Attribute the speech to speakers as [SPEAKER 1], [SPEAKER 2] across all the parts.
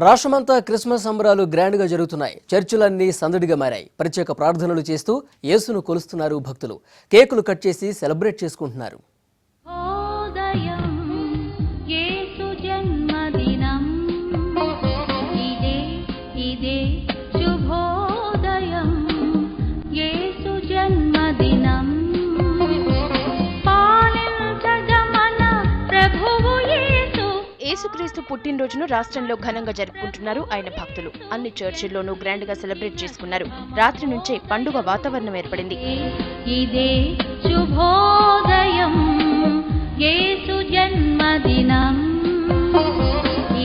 [SPEAKER 1] రాష్ట్రమంతా క్రిస్మస్ సంబరాలు గ్రాండ్గా జరుగుతున్నాయి. చర్చిలన్నీ సందడిగా మారాయి. ప్రత్యేక ప్రార్థనలు చేస్తూ యేసును కొలుస్తున్నారు భక్తులు. కేకులు కట్ చేసి సెలబ్రేట్ చేసుకుంటున్నారు.
[SPEAKER 2] యేసుక్రీస్తు పుట్టినరోజును రాష్ట్రంలో ఘనంగా జరుపుకుంటున్నారు ఆయన భక్తులు. అన్ని చర్చిల్లోనూ గ్రాండ్ గా సెలబ్రేట్ చేసుకున్నారు. రాత్రి నుంచే పండుగ వాతావరణం ఏర్పడింది.
[SPEAKER 3] ఇదే శుభోదయం యేసు జన్మదినం,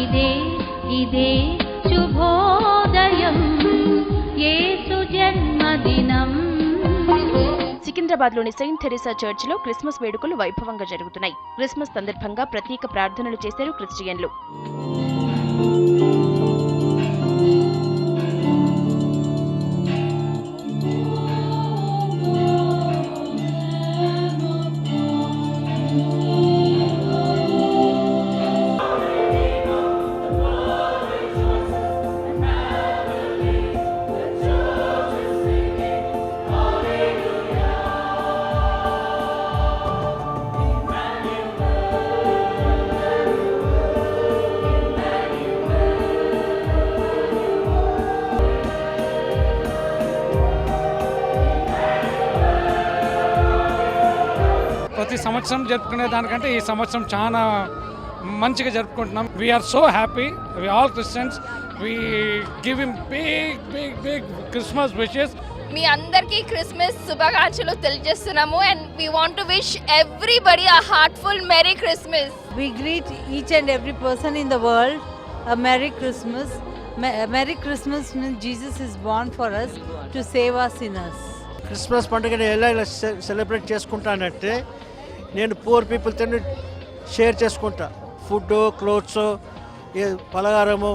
[SPEAKER 3] ఇదే ఇదే శుభోదయం యేసు జన్మదినం.
[SPEAKER 2] సికింద్రాబాద్ లోని సెయింట్ థెరెసా చర్చ్ లో క్రిస్మస్ వేడుకలు వైభవంగా జరుగుతున్నాయి. క్రిస్మస్ సందర్భంగా ప్రత్యేక ప్రార్థనలు చేశారు క్రిస్టియన్లు.
[SPEAKER 4] ప్రతి సంవత్సరం జరుపుకునే దానికంటే ఈ సంవత్సరం చాలా మంచిగా జరుపుకుంటున్నాం. We are so happy. We all Christians, we give him big big big Christmas wishes.
[SPEAKER 5] మీ అందరికీ క్రిస్మస్ శుభాకాంక్షలు తెలియజేస్తున్నాము. And we want to wish everybody a heartful merry Christmas.
[SPEAKER 6] We greet each and every person in the world a merry Christmas. Merry Christmas means Jesus is born for us to save our sinners.
[SPEAKER 7] Christmas పండుగని ఎలా celebrate చేసుకుంటానంటే, నేను poor పీపుల్తో share చేసుకుంటా. Food, clothes, పలహారము,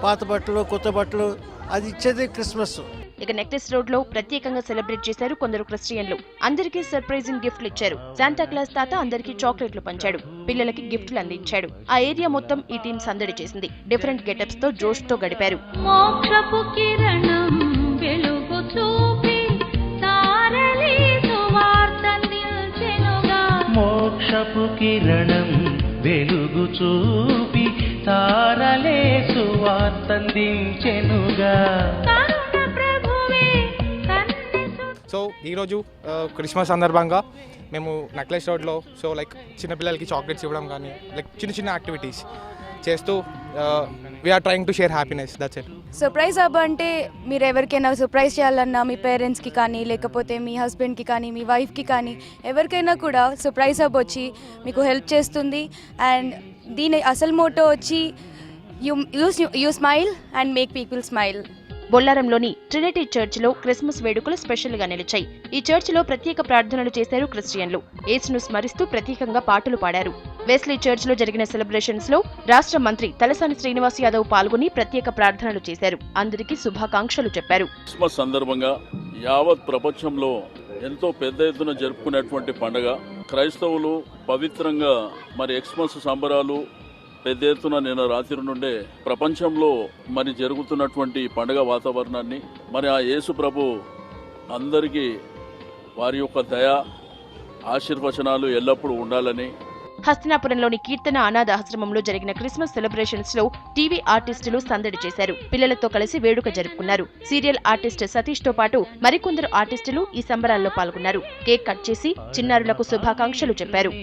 [SPEAKER 7] పాత బట్టలు, కొత్త బట్టలు, అది ఇచ్చేది క్రిస్మస్.
[SPEAKER 2] ఇక నెక్లెస్ రోడ్ లో ప్రత్యేకంగా సెలబ్రేట్ చేశారు కొందరు క్రిస్టియన్లు. అందరికీ సర్ప్రైజింగ్ గిఫ్ట్లు ఇచ్చారు. శాంటా క్లాస్ తాత అందరికీ చాక్లెట్లు పంచాడు. పిల్లలకి గిఫ్ట్లు అందించాడు. ఆ ఏరియా మొత్తం ఈ టీం సందడి చేసింది. డిఫరెంట్ గెటప్స్ తో జోష్ తో గడిపారు.
[SPEAKER 3] మోక్షపు కిరణం వెలుగు చూపి తారలే సువార్తందించెనుగా,
[SPEAKER 8] మోక్షపు కిరణం వెలుగు చూపి తారలే సువార్తందించెనుగా.
[SPEAKER 9] సో ఈరోజు క్రిస్మస్ సందర్భంగా మేము నెక్లెస్ రోడ్లో చిన్నపిల్లలకి చాక్లెట్స్ ఇవ్వడం కానీ చిన్న చిన్న యాక్టివిటీస్ చేస్తూ we're trying to share happiness. That's it.
[SPEAKER 5] Surprise hub అంటే మీరు ఎవరికైనా సర్ప్రైజ్ చేయాలన్నా, మీ పేరెంట్స్కి కానీ, లేకపోతే మీ హస్బెండ్కి కానీ, మీ వైఫ్కి కానీ, ఎవరికైనా కూడా సర్ప్రైజ్ హబ్ వచ్చి మీకు హెల్ప్ చేస్తుంది. అండ్ దీని అసలు మోటో వచ్చి you smile and make people smile.
[SPEAKER 2] బొల్లారంలోని ట్రినిటీ చర్చ్ లో క్రిస్మస్ వేడుకలు స్పెషల్ గా నిలిచాయి. ఈ చర్చ్ లో ప్రత్యేక ప్రార్థనలు చేశారు క్రిస్టియన్లు. యేసును స్మరిస్తూ ప్రత్యేకంగా పాటలు పాడారు. వెస్లీ చర్చ్ లో జరిగిన సెలబ్రేషన్స్ లో రాష్ట్ర మంత్రి తలసాని శ్రీనివాస్ యాదవ్ పాల్గొని ప్రత్యేక ప్రార్థనలు చేశారు. అందరికీ శుభాకాంక్షలు చెప్పారు.
[SPEAKER 10] క్రిస్మస్ సందర్భంగా యావత్ ప్రపంచంలో ఎంతో పెద్ద ఎత్తున జరుపుకునేటువంటి పండుగ. క్రైస్తవులు పవిత్రంగా ఎక్స్మస్ సంబరాలు పెద్ద ఎత్తున నిన్న రాత్రి నుండే ప్రపంచంలో జరుగుతున్నటువంటి పండుగ వాతావరణాన్ని ఆ యేసు ప్రభు అందరికీ వారి యొక్క దయ ఆశీర్వచనాలు ఎల్లప్పుడూ ఉండాలని.
[SPEAKER 2] హస్తినాపురంలోని కీర్తన అనాథ ఆశ్రమంలో జరిగిన క్రిస్మస్ సెలబ్రేషన్స్ లో టీవీ ఆర్టిస్టులు సందడి చేశారు. పిల్లలతో కలిసి వేడుక జరుపుకున్నారు. సీరియల్ ఆర్టిస్ట్ సతీష్ తో పాటు మరికొందరు ఆర్టిస్టులు ఈ సంబరాల్లో పాల్గొన్నారు. కేక్ కట్ చేసి చిన్నారులకు శుభాకాంక్షలు చెప్పారు.